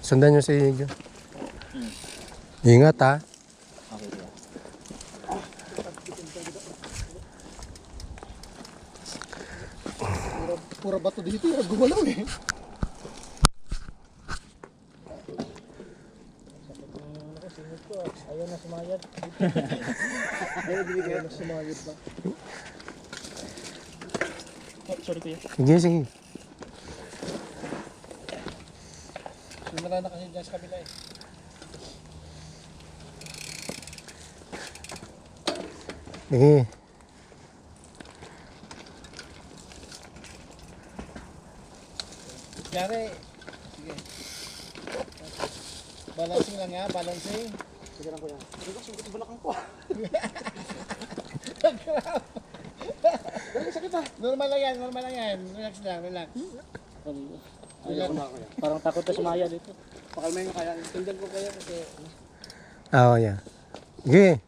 Sundan nyo si John. Ingat ha. Okay, yeah. Pura bato dito, gumalaw eh. Ayaw na sumayad. Ayaw na sumayad pa. Oh, sorry kuya. Sige, sige. Simula na kasi dyan sa kabila eh. Sige. Yari. Sige. Balancing lang ya, balancing. Sige lang ko yan. Sige ko, sungkot yung balakang ko. Dali, sakit ah. Normal lang yan, normal lang yan. Relax lang, relax. Ayaw na kuya. Parang takot na sumaya dito. Pakalmay nga kaya. Tindan ko kaya kasi... Oo, yeah. Sige.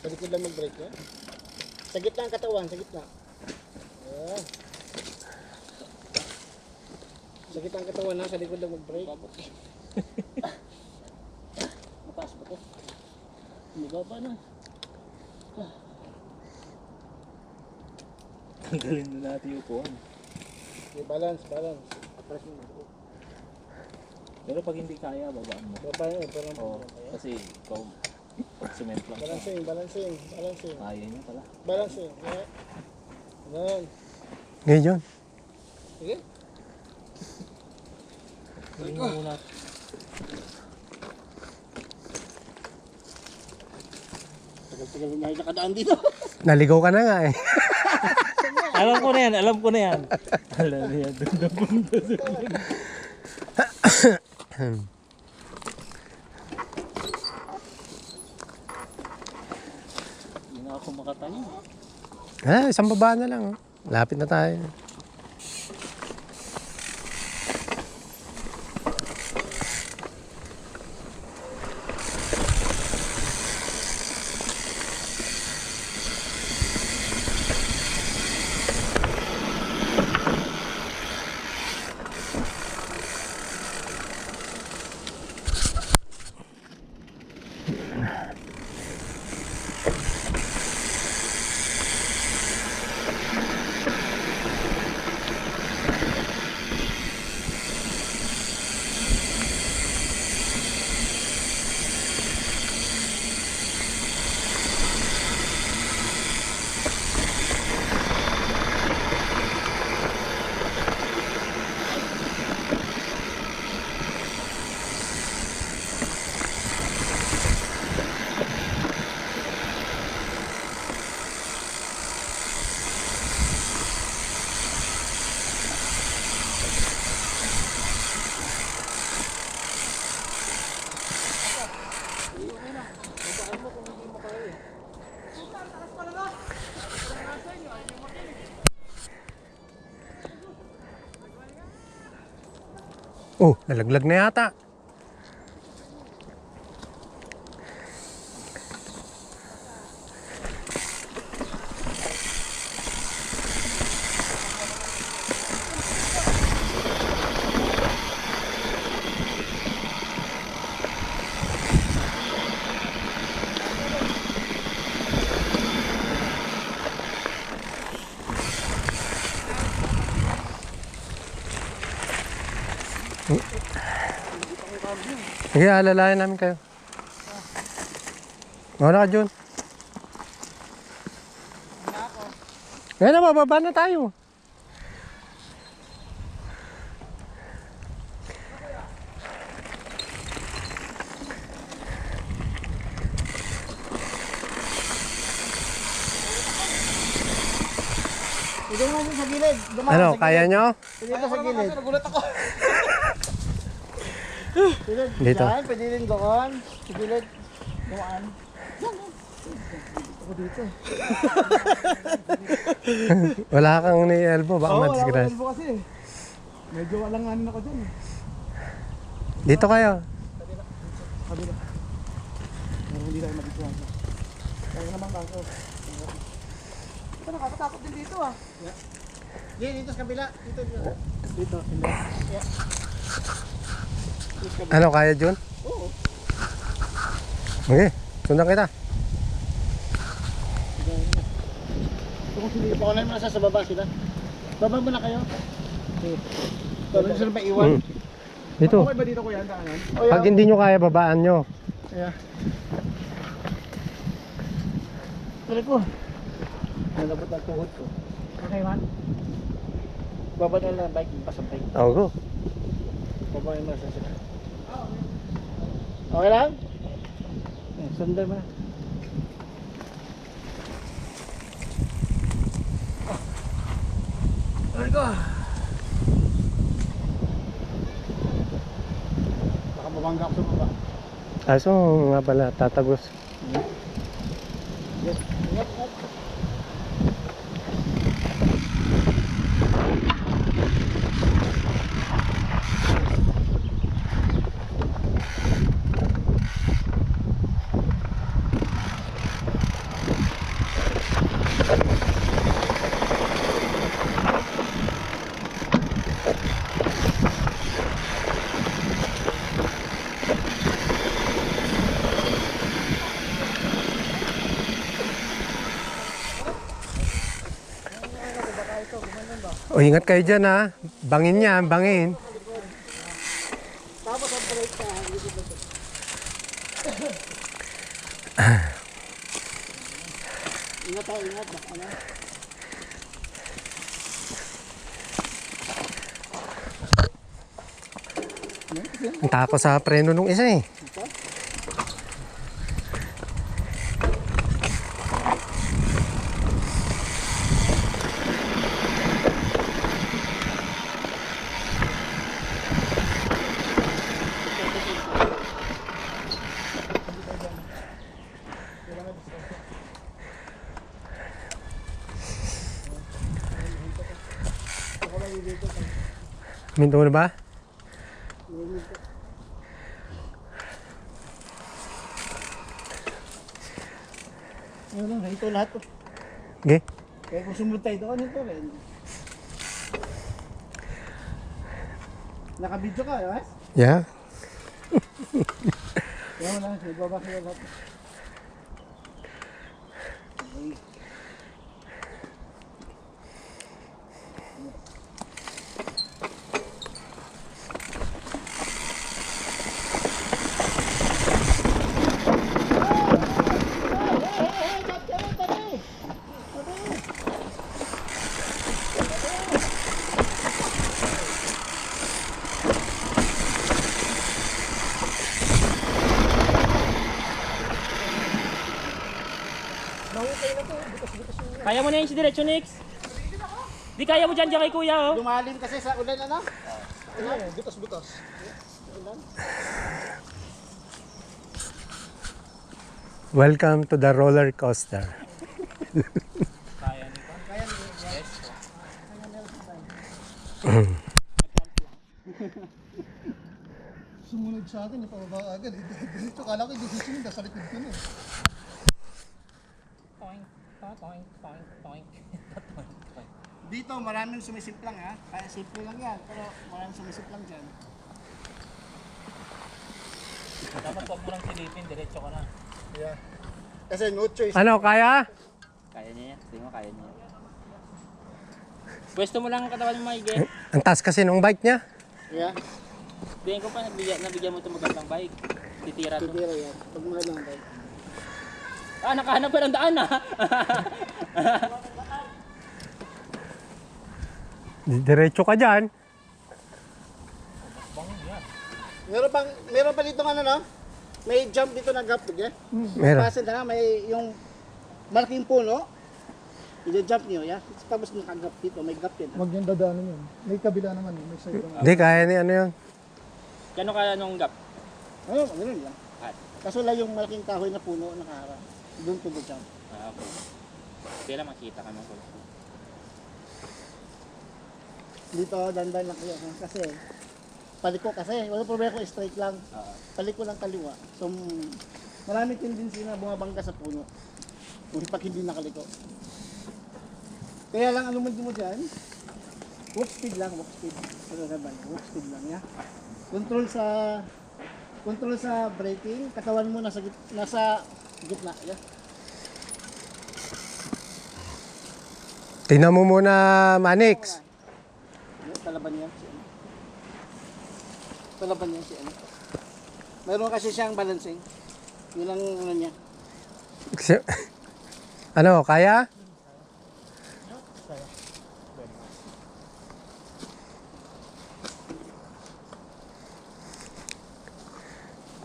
Sa likod lang mag-break ya. Sa gitna ang katawan, sa gitna. Ayan. Sa gitna ang katawan ha, sa likod lang mag-break. Mataas ba to? Hindi ba na? Tanggalin na natin yung upuan. Okay, balance, balance. Press mo. Pero pag hindi kaya, babaan mo. Baba yun, parang Oo, kasi ikaw, cement lang. balancing, balancing, balancing. Kaya niya pala. Balancing. Yeah. Ayan. Sige, John. Sige. Tingin mo muna. Tagal-tagal na nakadaan dito. Naligaw ka na nga eh. Alam ko na yan, alam ko na yan. Alam niya, doon na punta Hindi na ako makatayo. Isang baba na lang. Oh. Lapit na tayo. Oh, nalaglag na yata. Sige, alalayan namin kayo. Wala ka, John. Ngayon na, bababa na tayo. Pwede mo sa gilid. Ano, kaya nyo? Pwede ka sa gilid. Nagulat ako. Dito. Yan, pwede rin doon. Sa gilid. Dumaan. Ako dito. Wala kang ni-elbow, baka madisgrace. Oo, wala ko kasi. Medyo alanganin ako dyan. Dito kayo. Kabila. Pero hindi tayo mag-iswan. Kaya naman kaso. Ito, nakakatakot din dito ah. Yeah. Dito sa kabila. Dito. Dito, hindi. Yeah. Ano, kaya Jun? Oo. Okay, sundan kita. Paunahin mo na sa baba sila. Baba mo na kayo. Pero sila ba iwan? Dito. Okay ba dito kuya ang daanan? Pag hindi nyo kaya, babaan nyo. Yeah. Tuloy ko. Nalabot ang tuhod ko. Okay man. Baba na lang bike, pasabay. Oh, go. Baba mo na sa sila. Okay lang? Sundan mo na. Tuloy ko. Baka mabangga ako sa baba. Aso nga pala, tatagos. Yes. Ingat, ingat. O, ingat kayo dyan ha. Bangin yan, bangin. Tapos ang break ka. Ingat tayo, ingat. Baka na. Ang tako sa preno nung isa eh. Minto na ba? Ano lang, ito lahat to. Okay. Kaya kung sumunod tayo ito, ano ito rin? Naka-video ka, yes? Yeah. Kaya mo lang, nagbaba sila lahat. Kaya mo na yung si Diretso Nix. Di kaya mo dyan kay kuya oh. Lumalim kasi sa ulan, ano? Ulan, butos-butos. Ulan. Welcome to the roller coaster. Kaya nito. Kaya nyo, yes. Sumunod sa akin, ipababa agad. Dito, kala ko yung decision, nasa likod ko na. Dito, maraming sumisimplang ha. Kaya simple lang yan, pero maraming sumisimplang dyan. Dapat huwag mo lang silipin, diretso ka na. Yeah. Kasi no choice. Ano, kaya? Kaya niya yan. Tingnan mo, kaya niya yan. Pwesto mo lang ang katawan mo maigi. Ang taas kasi nung bike niya. Yeah. Tingin ko pa, nabigyan mo ito magandang bike. Titira to. Titira yan. Pag mga lang tayo. Ah, nakahanap ka ng daan ah. Diretso ka dyan. Meron pa dito ano no? May jump dito na gap eh. Meron. Kasi na may yung malaking puno. I-jump niyo, ya. Tapos nakagap dito, may gap din. Huwag niyang dadaanan yun. May kabila naman, may side naman. Hindi, kaya ni ano yun. Gano'n kaya nung gap? Ano, ganun lang. At, Kaso lang yung malaking kahoy na puno nakaharap. Doon to the jump. okay. Hindi lang makita ka ng kulay. Dito, dandan lang kayo. Kasi, paliko kasi. Wala problema ko, straight lang. Paliko lang kaliwa. So, maraming tendency na bumabangga sa puno. Kung pag hindi nakaliko. Kaya lang ano mo dyan, walk speed lang, walk speed. Ano naman, walk speed lang ya. Control sa braking, katawan mo nasa gitna ya. Tingnan mo muna, Manix. Talaban niya si ano. Talaban niya si ano. Meron kasi siyang balancing. Yun lang ano niya. Ano, kaya?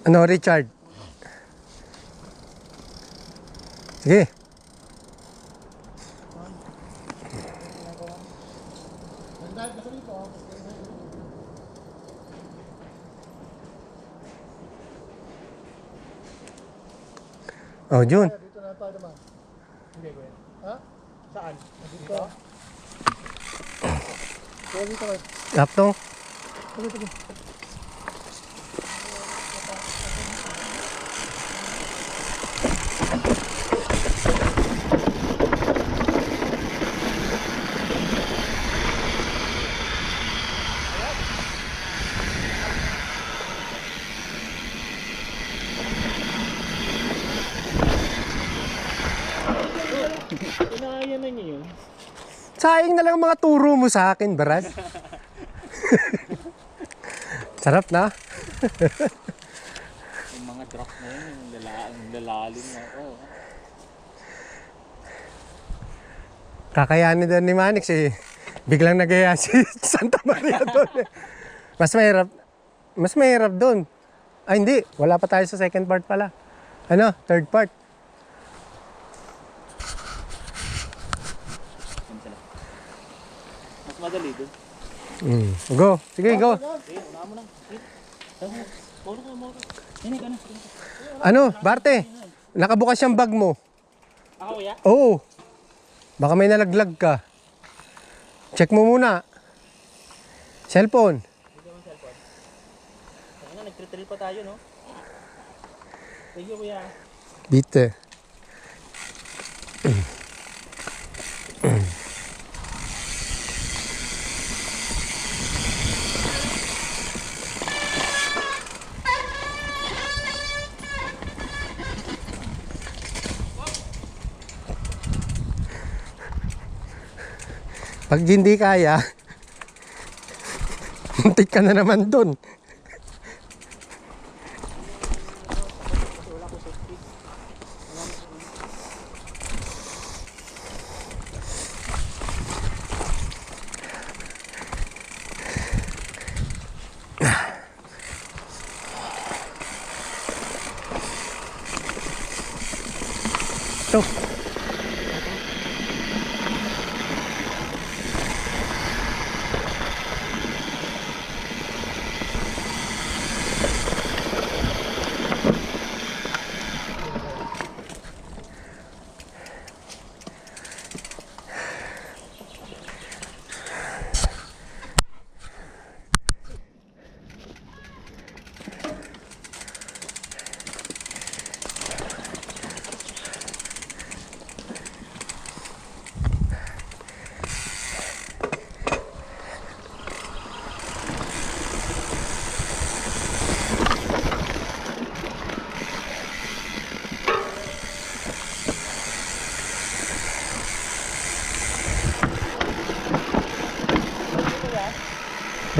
Ano, Richard? Sige. Oh, Jun. Dito na tayo naman. Hindi ko yan. Ha? Saan? Dito. Kaya dito kayo. Laptong. Sige. Inaayan na niyo yun. Sayang na lang ang mga turo mo sa akin, Brad. Sarap na. Yung mga drop na yun, yung lalalim na. Oh. Kakayanin doon ni Manix eh. Biglang nagaya si Santa Maria doon. Mas mahirap doon. Ay hindi, wala pa tayo sa second part pala. Ano, third part. Mas madali doon. Go, sige, go. Sige, una mo lang. Moro ka. Hindi ka na. Ano, Barte, nakabukas yung bag mo. Ako ya? Oo. Baka may nalaglag ka. Check mo muna. Cellphone. Ano, nag-trill pa tayo, no? Thank you, kuya. Bitte. Pag hindi kaya, muntik ka na naman doon. Ito.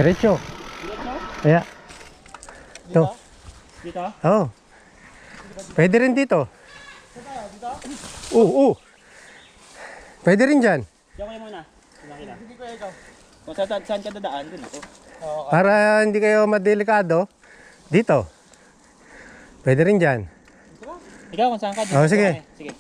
Diretso. Kaya. Ito. Dito? Oh. Pwede rin dito. Oo. Pwede rin dyan. Diyan kayo muna. Hindi ko ikaw. Kung saan ka dadaan, dun ako. Para hindi kayo madelikado. Dito. Pwede rin dyan. Ikaw, kung saan ka dun. Oh, sige. Sige.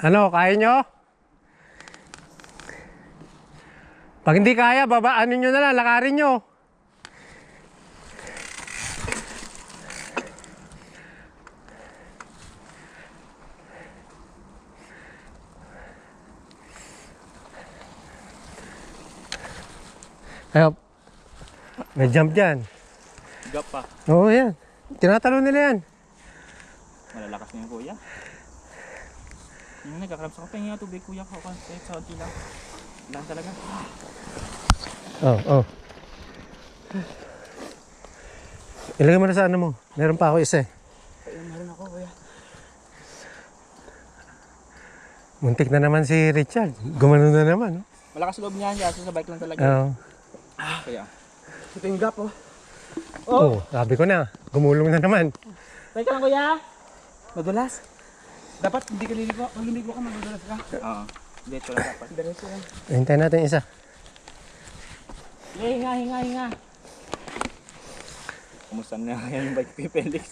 Ano, kaya nyo? Pag hindi kaya, ano nyo na lang, lakarin nyo. Ayop. May jump dyan. Gap pa. Oo, yan. Tinatalo nila yan. Malalakas na yung kuya. Yung nagkakarap sa kapay nga tubig kuya ko kahit sa konti lang. Lang talaga. Oh. Ilagay mo na sa ano mo. Meron pa ako isa eh. Ayun, meron ako kuya. Muntik na naman si Richard. Gumano na naman. Oh. Malakas loob niya, kaso sa bike lang talaga. Oo. Kaya. Ito yung gap, oh. Oh, sabi ko na. Gumulong na naman. Bike ka lang kuya. Madulas. Dapat hindi ka liliko. Pag liliko ka, madulas ka. Oo. Diretso lang dapat. Diretso lang. Hintayin natin isa. Hinga. Kumusta na yan yung bike kay Felix?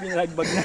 Binalagbag na.